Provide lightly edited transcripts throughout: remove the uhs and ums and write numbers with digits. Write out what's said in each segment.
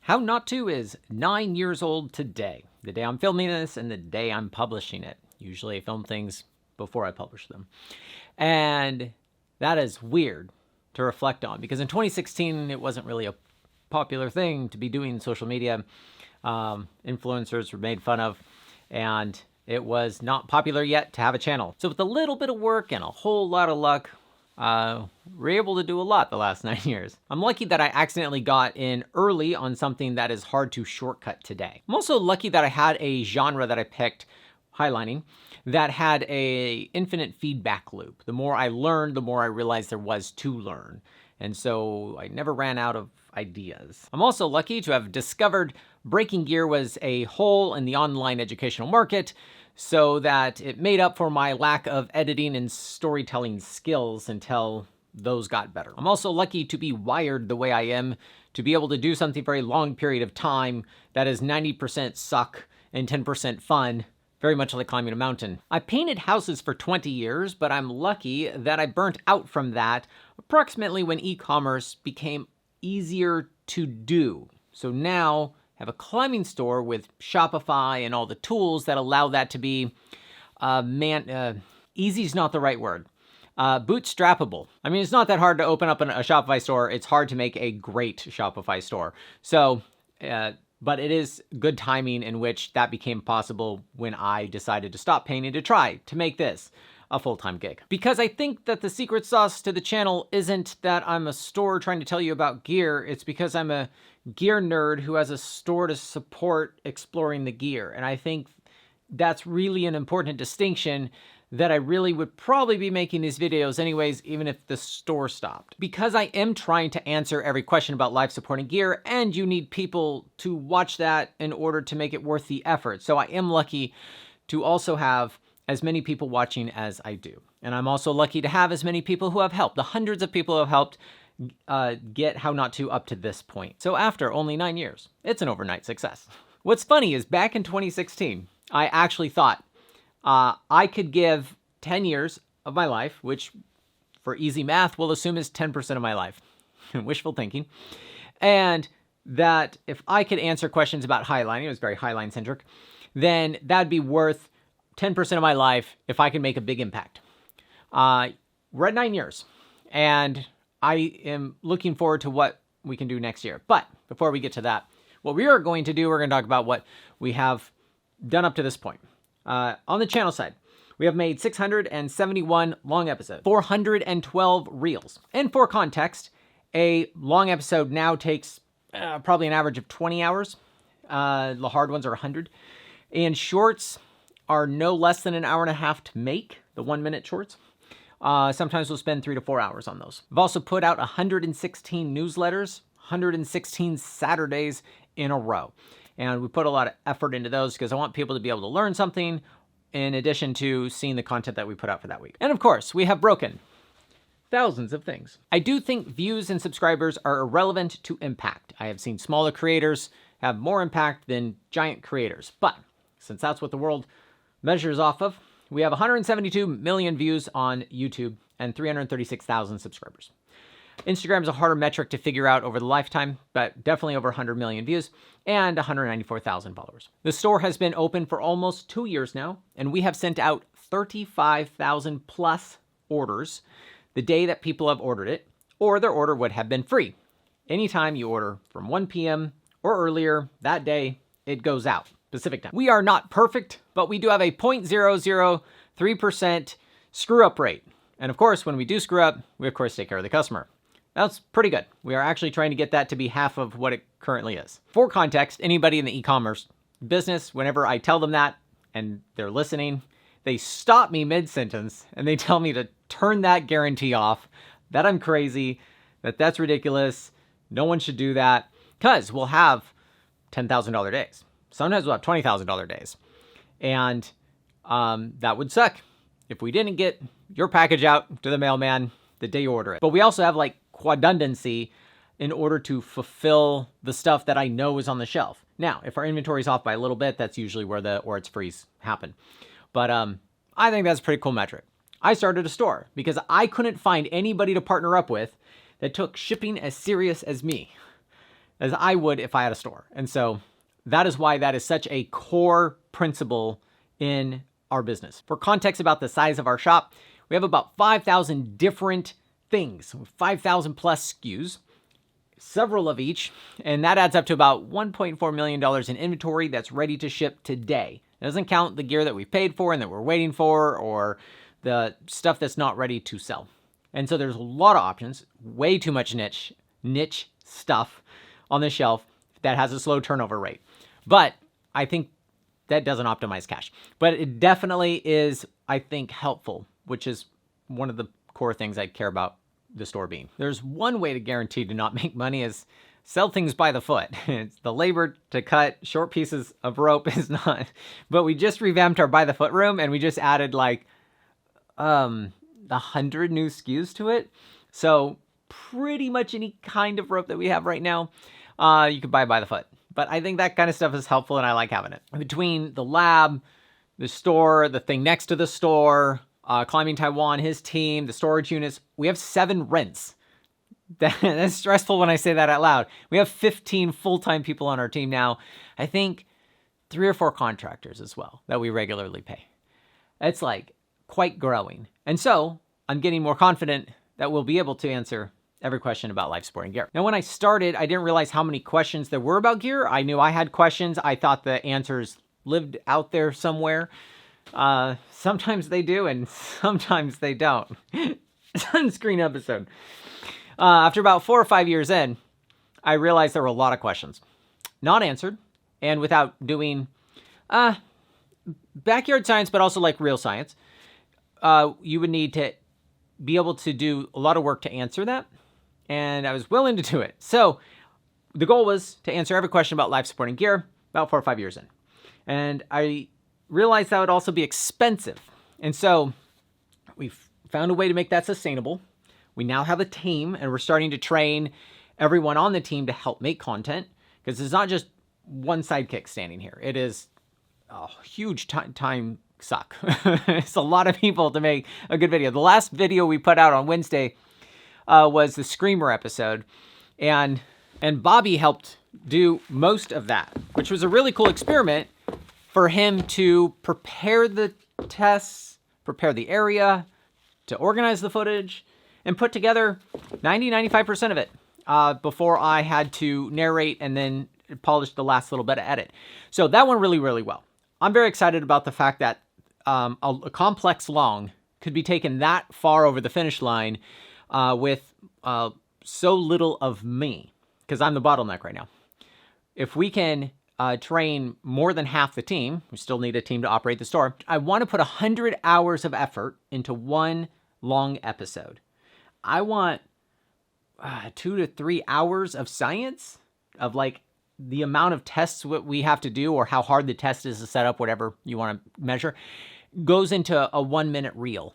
How Not To is 9 years old today, the day I'm filming this and the day I'm publishing it. Usually I film things before I publish them. And that is weird to reflect on because in 2016, it wasn't really a popular thing to be doing social media. Influencers were made fun of, and it was not popular yet to have a channel. So with a little bit of work and a whole lot of luck, we're able to do a lot the last 9 years. I'm lucky that I accidentally got in early on something that is hard to shortcut today. I'm also lucky that I had a genre that I picked, highlining, that had a infinite feedback loop. The more I learned, the more I realized there was to learn. And so I never ran out of ideas. I'm also lucky to have discovered Breaking Gear was a hole in the online educational market, so that it made up for my lack of editing and storytelling skills until those got better. I'm also lucky to be wired the way I am, to be able to do something for a long period of time that is 90% suck and 10% fun, very much like climbing a mountain. I painted houses for 20 years, but I'm lucky that I burnt out from that approximately when e-commerce became easier to do. So now I have a climbing store with Shopify and all the tools that allow that to be, easy is not the right word. Bootstrappable. I mean, it's not that hard to open up a Shopify store. It's hard to make a great Shopify store. So, but it is good timing in which that became possible when I decided to stop painting to try to make this a full-time gig. Because I think that the secret sauce to the channel isn't that I'm a store trying to tell you about gear. It's because I'm a gear nerd who has a store to support exploring the gear. And I think that's really an important distinction that I really would probably be making these videos anyways, even if the store stopped. Because I am trying to answer every question about life supporting gear, and you need people to watch that in order to make it worth the effort. So I am lucky to also have as many people watching as I do. And I'm also lucky to have as many people who have helped, the hundreds of people who have helped get How Not To up to this point. So after only 9 years, it's an overnight success. What's funny is back in 2016, I actually thought I could give 10 years of my life, which for easy math, we'll assume is 10% of my life. Wishful thinking. And that if I could answer questions about highlining, it was very highline centric, then that'd be worth 10% of my life if I can make a big impact. We're at 9 years, and I am looking forward to what we can do next year. But before we get to that, what we are going to do, we're going to talk about what we have done up to this point. On the channel side, we have made 671 long episodes, 412 reels. And for context, a long episode now takes probably an average of 20 hours. The hard ones are 100. And shorts are no less than an hour and a half to make, the 1-minute shorts. Sometimes we'll spend 3 to 4 hours on those. We've also put out 116 newsletters, 116 Saturdays in a row. And we put a lot of effort into those because I want people to be able to learn something in addition to seeing the content that we put out for that week. And of course, we have broken thousands of things. I do think views and subscribers are irrelevant to impact. I have seen smaller creators have more impact than giant creators. But since that's what the world measures off of, we have 172 million views on YouTube and 336,000 subscribers. Instagram is a harder metric to figure out over the lifetime, but definitely over 100 million views and 194,000 followers. The store has been open for almost 2 years now, and we have sent out 35,000 plus orders the day that people have ordered it, or their order would have been free. Anytime you order from 1 p.m. or earlier that day, it goes out. Pacific time. We are not perfect, but we do have a 0.003% screw up rate. And of course, when we do screw up, we of course take care of the customer. That's pretty good. We are actually trying to get that to be half of what it currently is. For context, anybody in the e-commerce business, whenever I tell them that and they're listening, they stop me mid-sentence and they tell me to turn that guarantee off, that I'm crazy, that that's ridiculous, no one should do that, because we'll have $10,000 days. Sometimes we'll have $20,000 days. And that would suck if we didn't get your package out to the mailman the day you order it. But we also have like quadundancy in order to fulfill the stuff that I know is on the shelf. Now, if our inventory is off by a little bit, that's usually where the or it's freeze happen. But I think that's a pretty cool metric. I started a store because I couldn't find anybody to partner up with that took shipping as serious as me. as I would if I had a store. And so that is why that is such a core principle in our business. For context about the size of our shop, we have about 5,000 different things, 5,000 plus SKUs, several of each, and that adds up to about $1.4 million in inventory that's ready to ship today. It doesn't count the gear that we've paid for and that we're waiting for, or the stuff that's not ready to sell. And so there's a lot of options, way too much niche stuff on the shelf that has a slow turnover rate. But I think that doesn't optimize cash. But it definitely is, I think, helpful, which is one of the core things I care about the store being. There's one way to guarantee to not make money is sell things by the foot. It's the labor to cut short pieces of rope is not, but we just revamped our by the foot room and we just added like 100 new SKUs to it. So pretty much any kind of rope that we have right now, you can buy by the foot. But I think that kind of stuff is helpful and I like having it. Between the lab, the store, the thing next to the store, Climbing Taiwan, his team, the storage units, we have 7 rents. That's stressful when I say that out loud. We have 15 full-time people on our team now. I think 3 or 4 contractors as well that we regularly pay. It's like quite growing. And so I'm getting more confident that we'll be able to answer every question about life sporting gear. Now, when I started, I didn't realize how many questions there were about gear. I knew I had questions. I thought the answers lived out there somewhere. Sometimes they do, and sometimes they don't. Sunscreen episode. After about 4 or 5 years in, I realized there were a lot of questions not answered, and without doing backyard science, but also like real science, you would need to be able to do a lot of work to answer that, and I was willing to do it. So the goal was to answer every question about life supporting gear about 4 or 5 years in, and I realized that would also be expensive, and so we've found a way to make that sustainable. We now have a team, and we're starting to train everyone on the team to help make content, because it's not just one sidekick standing here. It is a huge time suck. It's a lot of people to make a good video. The last video we put out on Wednesday was the Screamer episode, and Bobby helped do most of that, which was a really cool experiment for him to prepare the tests, prepare the area, to organize the footage, and put together 90-95% of it before I had to narrate and then polish the last little bit of edit. So that went really, really well. I'm very excited about the fact that a complex long could be taken that far over the finish line with so little of me, because I'm the bottleneck right now. If we can train more than half the team, we still need a team to operate the store. I want to put 100 hours of effort into one long episode. I want 2 to 3 hours of science, of like the amount of tests we have to do, or how hard the test is to set up, whatever you want to measure, goes into a 1-minute reel.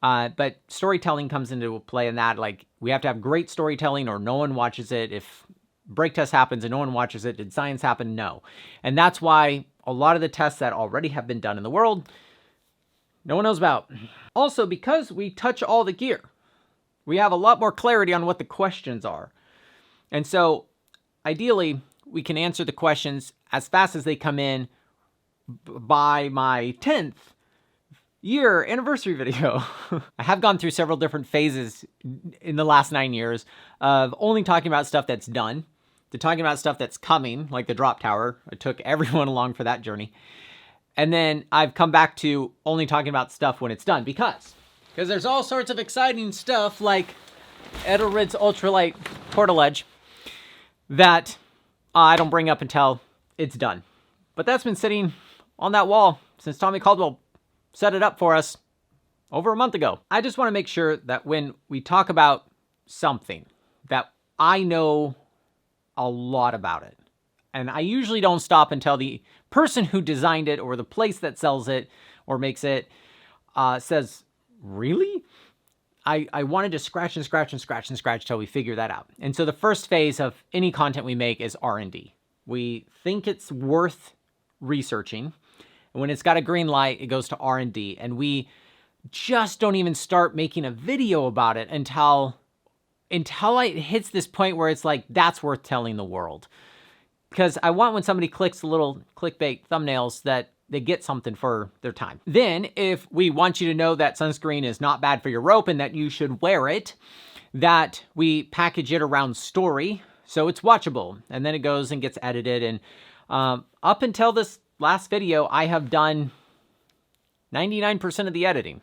But storytelling comes into play in that. Like, we have to have great storytelling or no one watches it. If break test happens and no one watches it, did science happen? No. And that's why a lot of the tests that already have been done in the world, no one knows about. Also, because we touch all the gear, we have a lot more clarity on what the questions are. And so, ideally, we can answer the questions as fast as they come in by my 10th year anniversary video. I have gone through several different phases in the last 9 years of only talking about stuff that's done, to talking about stuff that's coming, like the drop tower. I took everyone along for that journey. And then I've come back to only talking about stuff when it's done, because there's all sorts of exciting stuff like Edelrid's Ultralight Portaledge that I don't bring up until it's done. But that's been sitting on that wall since Tommy Caldwell set it up for us over a month ago. I just want to make sure that when we talk about something, that I know a lot about it. And I usually don't stop until the person who designed it or the place that sells it or makes it says, really? I wanted to scratch and scratch and scratch and scratch till we figure that out. And so the first phase of any content we make is R&D. We think it's worth researching. And when it's got a green light, it goes to R&D. And we just don't even start making a video about it until until it hits this point where it's like, that's worth telling the world. Because I want when somebody clicks the little clickbait thumbnails that they get something for their time. Then, if we want you to know that sunscreen is not bad for your rope and that you should wear it, that we package it around story so it's watchable. And then it goes and gets edited. And up until this last video, I have done 99% of the editing.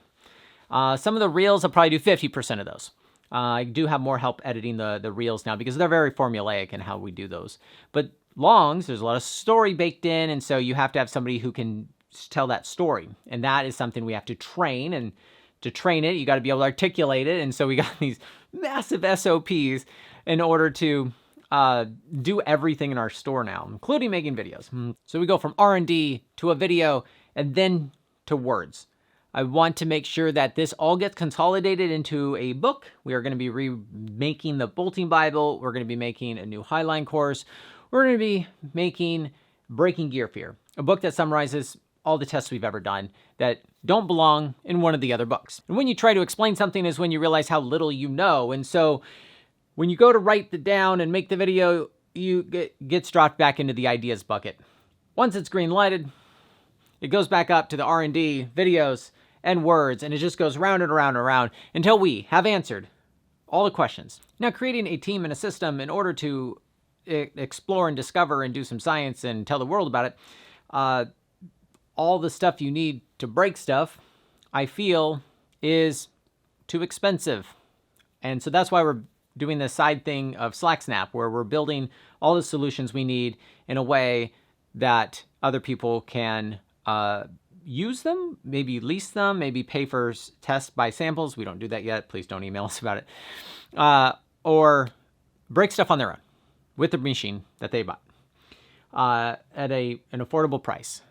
Some of the reels, I'll probably do 50% of those. I do have more help editing the reels now because they're very formulaic in how we do those. But longs, there's a lot of story baked in, and so you have to have somebody who can tell that story. And that is something we have to train, and to train it, you got to be able to articulate it. And so we got these massive SOPs in order to do everything in our store now, including making videos. So we go from R&D to a video and then to words. I want to make sure that this all gets consolidated into a book. We are going to be remaking the Bolting Bible. We're going to be making a new Highline course. We're going to be making Breaking Gear Fear, a book that summarizes all the tests we've ever done that don't belong in one of the other books. And when you try to explain something is when you realize how little you know. And so when you go to write it down and make the video, you gets dropped back into the ideas bucket. Once it's green lighted, it goes back up to the R&D, videos, and words, and it just goes round and around and around until we have answered all the questions. Now, creating a team and a system in order to explore and discover and do some science and tell the world about it, all the stuff you need to break stuff, I feel, is too expensive. And so that's why we're doing this side thing of SlackSnap, where we're building all the solutions we need in a way that other people can use them, maybe lease them, maybe pay for tests by samples. We don't do that yet. Please don't email us about it. Or break stuff on their own with the machine that they bought at an affordable price.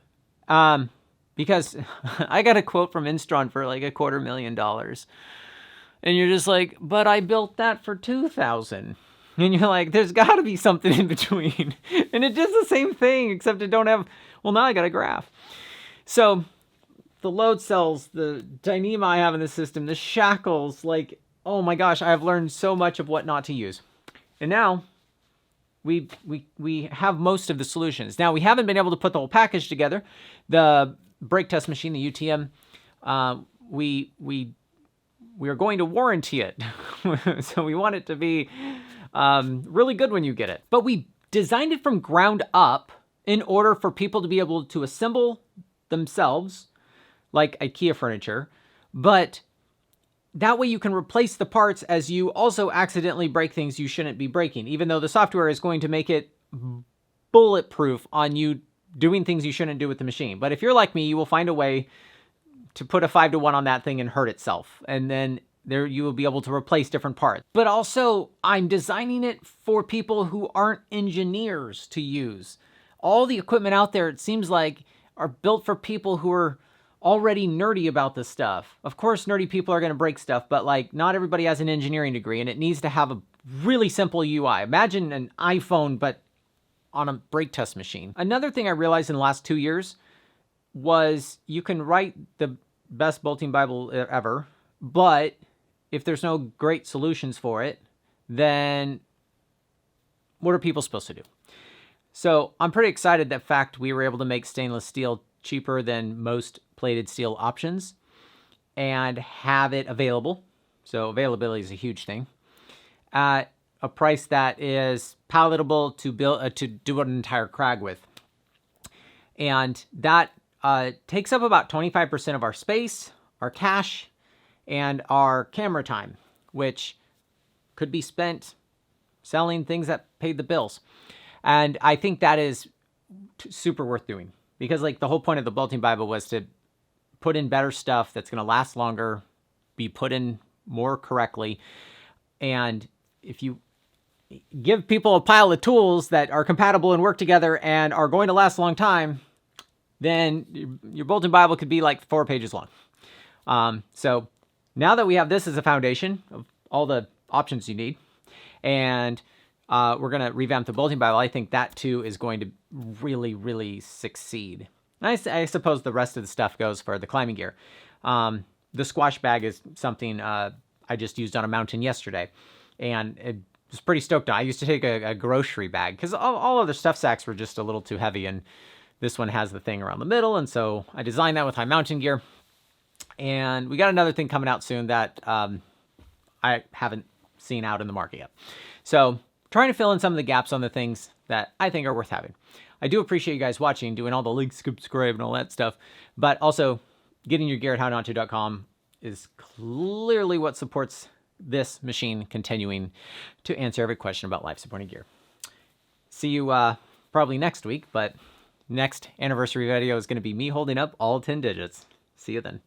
Because I got a quote from Instron for like $250,000. And you're just like, but I built that for $2,000. And you're like, there's got to be something in between. And it does the same thing, except it don't have, well, now I got a graph. So the load cells, the Dyneema I have in the system, the shackles, like, oh my gosh, I have learned so much of what not to use. And now we have most of the solutions. Now, we haven't been able to put the whole package together. The brake test machine, the UTM, we are going to warranty it. So we want it to be really good when you get it. But we designed it from ground up in order for people to be able to assemble themselves like IKEA furniture, but that way you can replace the parts as you also accidentally break things you shouldn't be breaking, even though the software is going to make it bulletproof on you doing things you shouldn't do with the machine. But if you're like me, you will find a way to put a 5-to-1 on that thing and hurt itself. And then there you will be able to replace different parts. But also, I'm designing it for people who aren't engineers to use. All the equipment out there, it seems like, are built for people who are already nerdy about this stuff. Of course, nerdy people are going to break stuff, but like not everybody has an engineering degree, and it needs to have a really simple UI. Imagine an iPhone, but on a brake test machine. Another thing I realized in the last 2 years was you can write the best bolting Bible ever, but if there's no great solutions for it, then what are people supposed to do? So I'm pretty excited that fact we were able to make stainless steel cheaper than most plated steel options and have it available. So availability is a huge thing at a price that is palatable to build to do an entire crag with. And that takes up about 25% of our space, our cash, and our camera time, which could be spent selling things that paid the bills. And I think that is super worth doing because like the whole point of the Bolting Bible was to put in better stuff that's going to last longer, be put in more correctly. And if you give people a pile of tools that are compatible and work together and are going to last a long time, then your Bolting Bible could be like 4 pages long. So now that we have this as a foundation of all the options you need, and we're going to revamp the Bolting Bible, I think that too is going to really, really succeed. I suppose the rest of the stuff goes for the climbing gear. The squash bag is something I just used on a mountain yesterday. and it was pretty stoked on. I used to take a grocery bag because all other stuff sacks were just a little too heavy, and this one has the thing around the middle, and so I designed that with high mountain gear. And we got another thing coming out soon that I haven't seen out in the market yet. So trying to fill in some of the gaps on the things that I think are worth having. I do appreciate you guys watching, doing all the links, subscribe, and all that stuff. But also, getting your gear at hownottoo.com is clearly what supports this machine continuing to answer every question about life-supporting gear. See you probably next week, but next anniversary video is going to be me holding up all 10 digits. See you then.